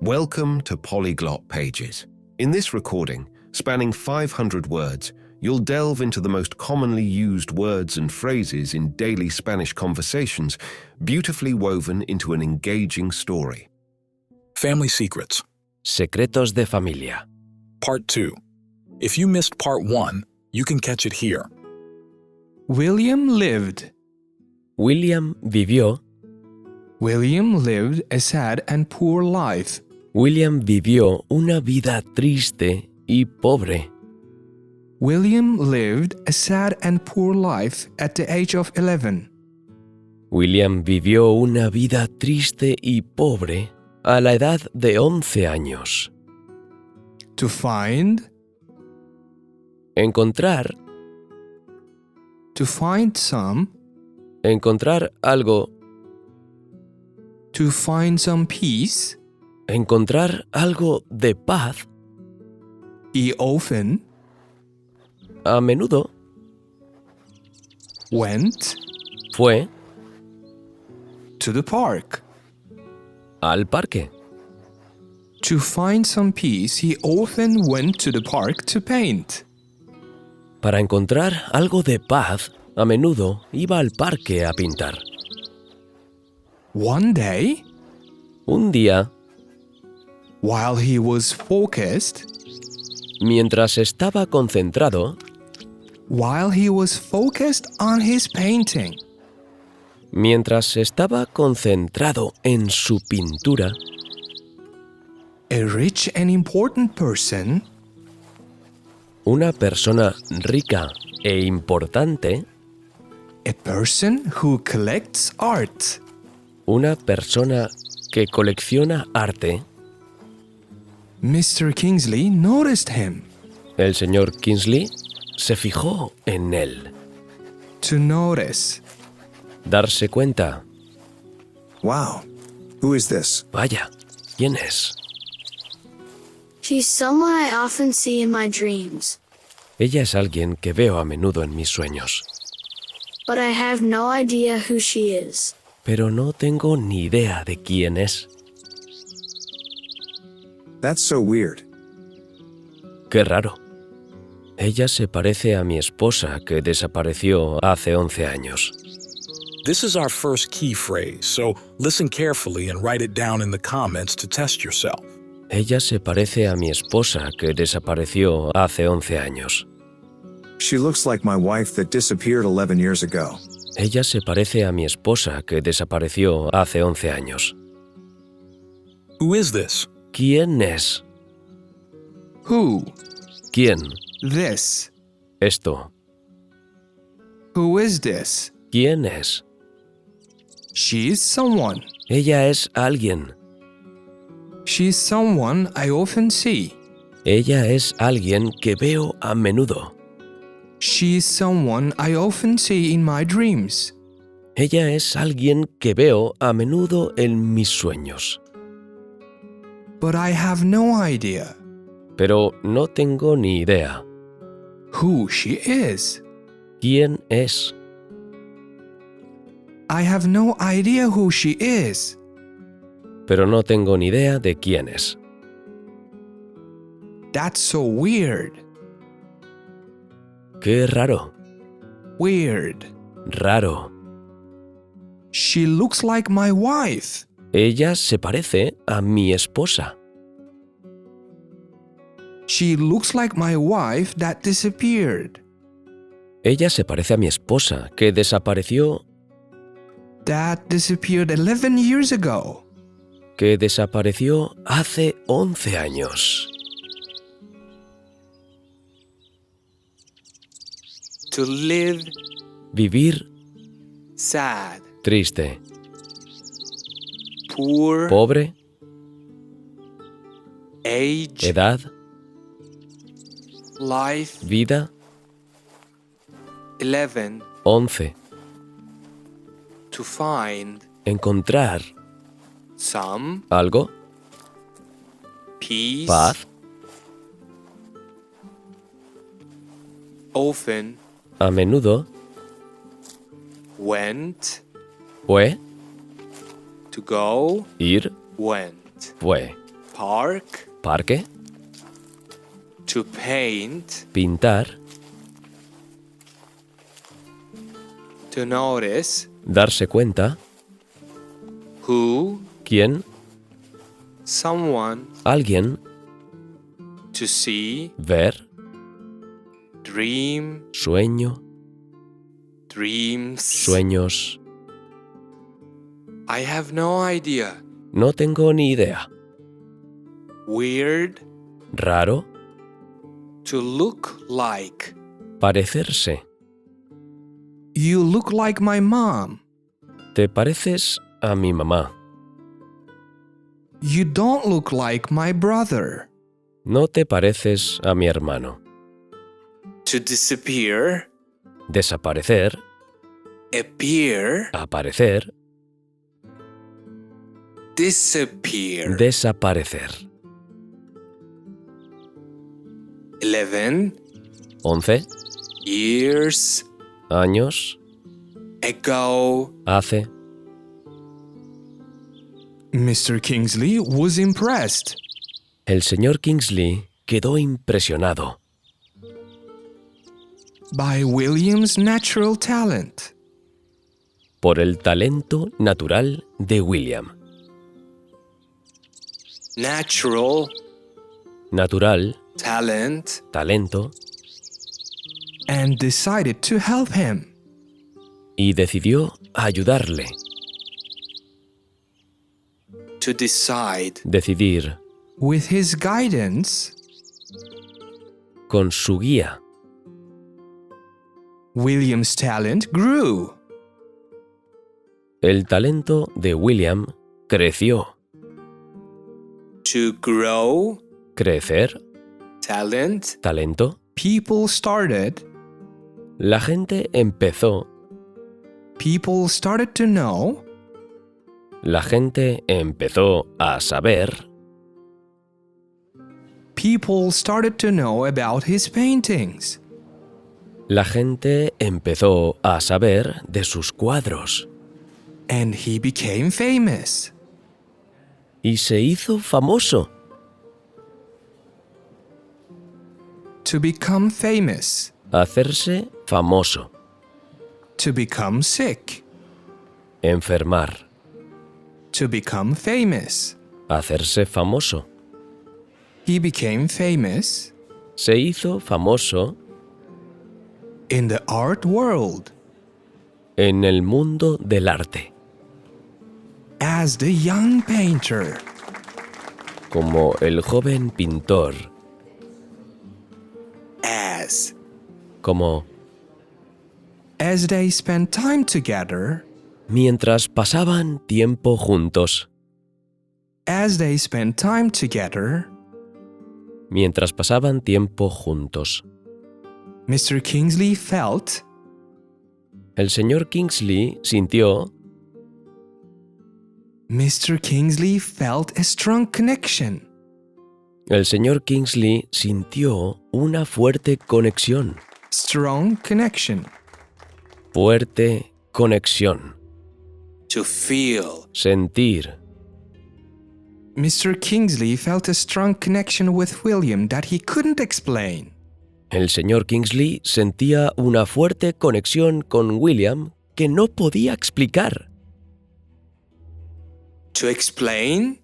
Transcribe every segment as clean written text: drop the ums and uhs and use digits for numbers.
Welcome to Polyglot Pages. In this recording, spanning 500 words, you'll delve into the most commonly used words and phrases in daily Spanish conversations, beautifully woven into an engaging story. Family secrets. Secretos de familia. Part 2. If you missed Part 1, you can catch it here. William lived. William vivió. William lived a sad and poor life. William vivió una vida triste y pobre. William lived a sad and poor life at the age of 11. William vivió una vida triste y pobre a la edad de 11 años. To find. Encontrar. To find some. Encontrar algo. To find some peace. Encontrar algo de paz. He often. A menudo. Went. Fue. To the park. Al parque. To find some peace, he often went to the park to paint. Para encontrar algo de paz, a menudo iba al parque a pintar. One day, Un día, while he was focused, mientras estaba concentrado, on his painting, mientras estaba concentrado en su pintura, a rich and important person, una persona rica e importante, a person who collects art, una persona que colecciona arte, Mr. Kingsley noticed him. el señor Kingsley se fijó en él. To notice. Darse cuenta. Wow, who is this? Vaya, ¿quién es? She's someone I often see in my dreams, Ella es alguien que veo a menudo en mis sueños, but I have no idea who she is. pero no tengo ni idea de quién es. That's so weird. Qué raro. Ella se parece a mi esposa que desapareció hace 11 años. This is our first key phrase, so listen carefully and write it down in the comments to test yourself. Ella se parece a mi esposa que desapareció hace 11 años. She looks like my wife that disappeared 11 years ago. Ella se parece a mi esposa que desapareció hace 11 años. Who is this? ¿Quién es? Who? ¿Quién? This. Esto. Who is this? ¿Quién es? She is someone. Ella es alguien. She's someone I often see. Ella es alguien que veo a menudo. She's someone I often see in my dreams. Ella es alguien que veo a menudo en mis sueños. But I have no idea Pero no tengo ni idea. who she is. ¿Quién es? I have no idea who she is. Pero no tengo ni idea de quién es. That's so weird. Qué raro. Weird. Raro. She looks like my wife. Ella se parece a mi esposa. She looks like my wife that disappeared. Ella se parece a mi esposa que desapareció. That disappeared 11 years ago. Que desapareció hace 11 años. To live Vivir sad. triste. Poor. Pobre. Age. Edad. Life. Vida. 11. 11. To find Encontrar some algo. peace. Paz. Often A menudo. went. Fue. To go. Ir. Went. Fue. park, parque, to paint, pintar, to notice, darse cuenta, who, quién, someone, alguien, to see, ver, dream, sueño, dreams. sueños. I have no idea. No tengo ni idea. Weird, Raro, to look like. parecerse. You look like my mom. Te pareces a mi mamá. You don't look like my brother. No te pareces a mi hermano. To disappear, Desaparecer, appear, aparecer, disappear. desaparecer. 11 11 years años ago. hace. Mr. Kingsley was impressed. El señor Kingsley quedó impresionado By William's natural talent. por el talento natural de William. Natural Natural, talent, talento, and decided to help him. y decidió ayudarle, To decide. decidir, With his guidance, con su guía. William's talent grew. El talento de William creció. To grow Crecer, talent, talento. people started to know, La gente empezó a saber, people started to know about his paintings. la gente empezó a saber de sus cuadros And he became famous. y se hizo famoso. To become famous. Hacerse famoso, To become sick. enfermar, To become famous. hacerse famoso. He became famous Se hizo famoso in the art world en el mundo del arte, as the young painter. como el joven pintor, como As they spent time together. mientras pasaban tiempo juntos, As they spent time together. mientras pasaban tiempo juntos. Mr. Kingsley felt El señor Kingsley sintió Mr. Kingsley felt a strong connection. El señor Kingsley sintió una fuerte conexión. Strong connection. Fuerte conexión. To feel. Sentir. Mr. Kingsley felt a strong connection with William that he couldn't explain. El señor Kingsley sentía una fuerte conexión con William que no podía explicar. To explain?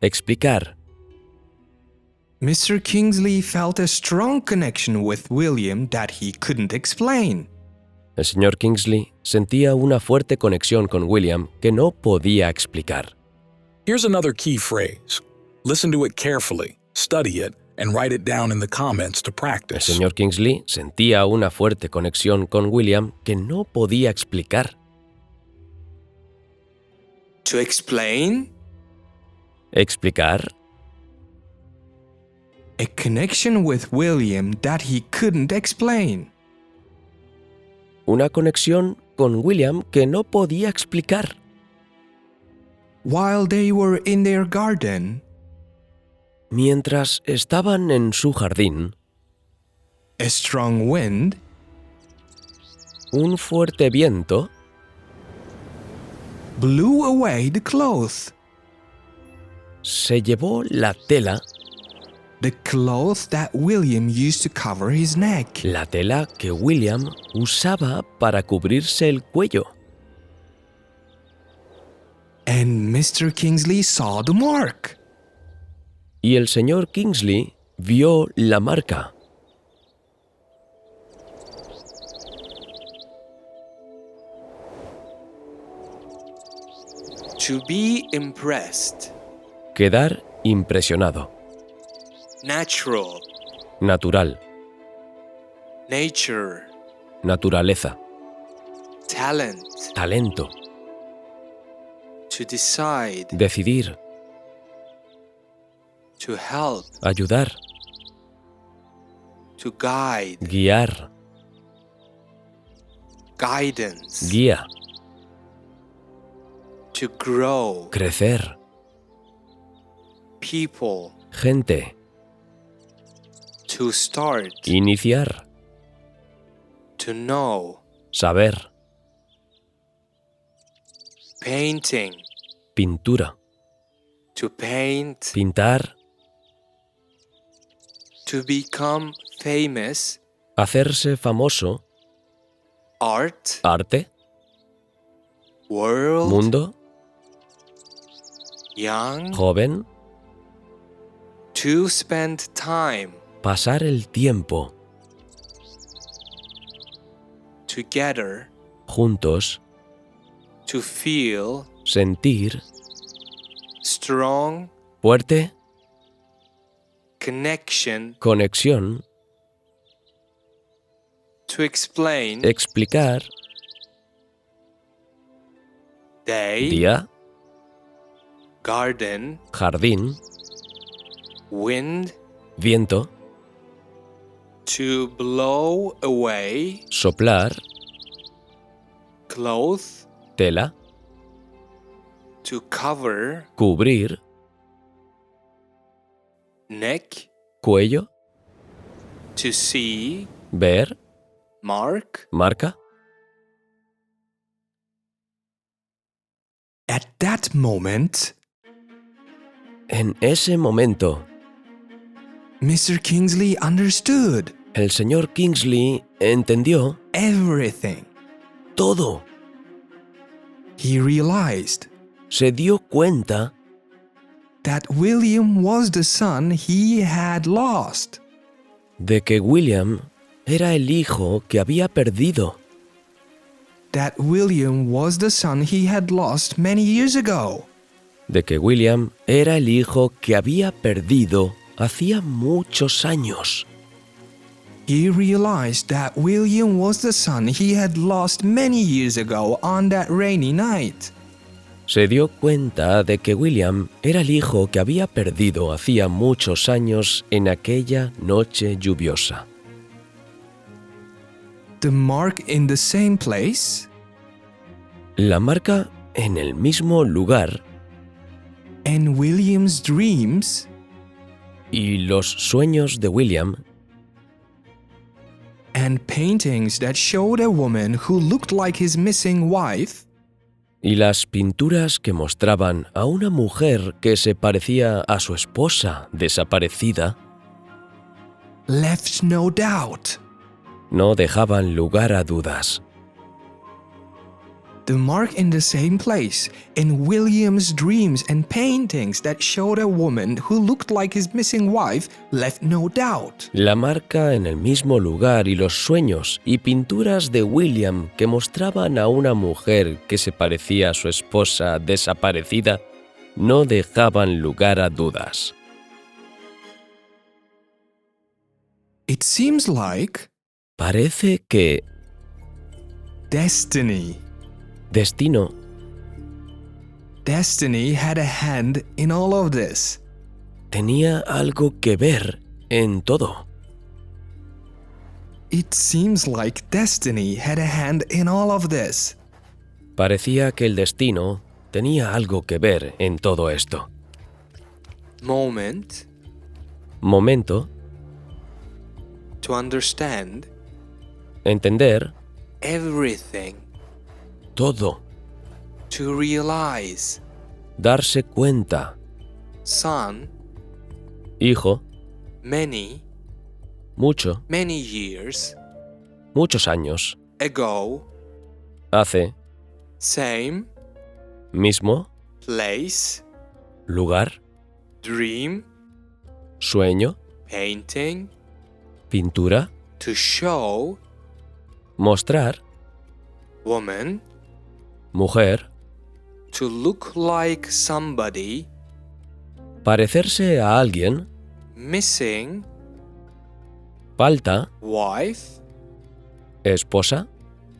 Explicar. Mr. Kingsley felt a strong connection with William that he couldn't explain. El señor Kingsley sentía una fuerte conexión con William que no podía explicar. Here's another key phrase. Listen to it carefully, study it, and write it down in the comments to El practice. señor Kingsley sentía una fuerte conexión con William que no podía explicar. To explain? Explicar. A connection with William that he couldn't explain. Una conexión con William que no podía explicar. While they were in their garden, Mientras estaban en su jardín, a strong wind un fuerte viento blew away the clothes. se llevó la tela, the cloth that William used to cover his neck. la tela que William usaba para cubrirse el cuello. And Mr. Kingsley saw the mark. Y el señor Kingsley vio la marca. To be impressed. Quedar impresionado. Natural. Natural. Nature. Naturaleza. Talent. Talento. To decide. Decidir. To help. Ayudar. To guide. Guiar. Guidance. Guía. To grow. Crecer. People. Gente. To start. Iniciar. To know. Saber. Painting. Pintura. To paint. Pintar. To become famous. Hacerse famoso. Art. Arte. World. Mundo. Young. Joven. To spend time. Pasar el tiempo. Together. Juntos. To feel. Sentir. Strong. Fuerte. Connection. Conexión. To explain. Explicar. Day. Día. Garden. Jardín. Wind. Viento. To blow away. Soplar. Cloth. Tela. To cover. Cubrir. Neck. Cuello. To see. Ver. Mark. Marca. At that moment, En ese momento, Mr. Kingsley understood el señor Kingsley entendió everything. todo. He realized Se dio cuenta that William was the son he had lost. de que William era el hijo que había perdido, That William was the son he had lost many years ago. de que William era el hijo que había perdido hacía muchos años. He realized that William was the son he had lost many years ago on that rainy night. Se dio cuenta de que William era el hijo que había perdido hacía muchos años en aquella noche lluviosa. The mark in the same place La marca en el mismo lugar and William's dreams y los sueños de William and paintings that showed a woman who looked like his missing wife y las pinturas que mostraban a una mujer que se parecía a su esposa desaparecida left no doubt. no dejaban lugar a dudas. The mark in the same place in William's dreams and paintings that showed a woman who looked like his missing wife left no doubt. La marca en el mismo lugar y los sueños y pinturas de William que mostraban a una mujer que se parecía a su esposa desaparecida no dejaban lugar a dudas. It seems like Parece que destiny destino had a hand in all of this. tenía algo que ver en todo. It seems like destiny had a hand in all of this. Parecía que el destino tenía algo que ver en todo esto. Moment Momento, to understand entender everything, todo, to realize darse cuenta, son, hijo, many, mucho, many years, muchos años, ago, hace, same, mismo, place, lugar, dream, sueño, painting, pintura, to show, mostrar, woman, mujer, to look like somebody, parecerse a alguien, missing, falta, wife, esposa,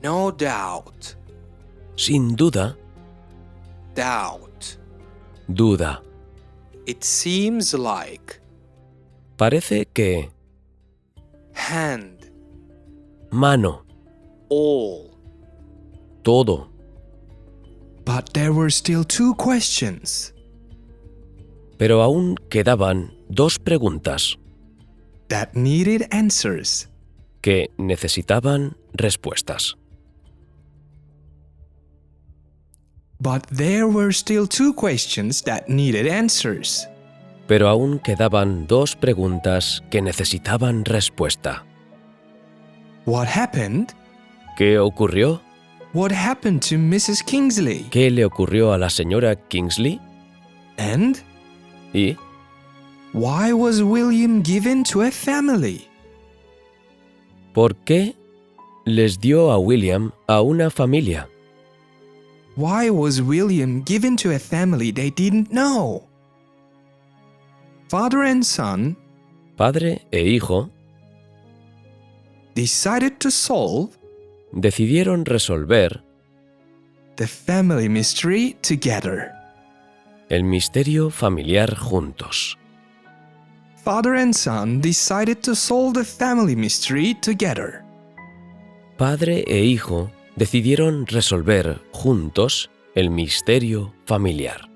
no doubt, sin duda, doubt. duda. It seems like, Parece que, hand, mano, all. todo. But there were still two questions Pero aún quedaban dos preguntas that needed answers. que necesitaban respuestas. But there were still two questions that needed answers. Pero aún quedaban dos preguntas que necesitaban respuesta. What happened? ¿Qué ocurrió? What happened to Mrs. Kingsley? ¿Qué le ocurrió a la señora Kingsley? And ¿Y why was William given to a family? por qué les dio a William a una familia? Why was William given to a family they didn't know? Father and son Padre e hijo decided to solve decidieron resolver the family mystery together. el misterio familiar juntos. Father and son decided to solve the family mystery together. Padre e hijo decidieron resolver juntos el misterio familiar.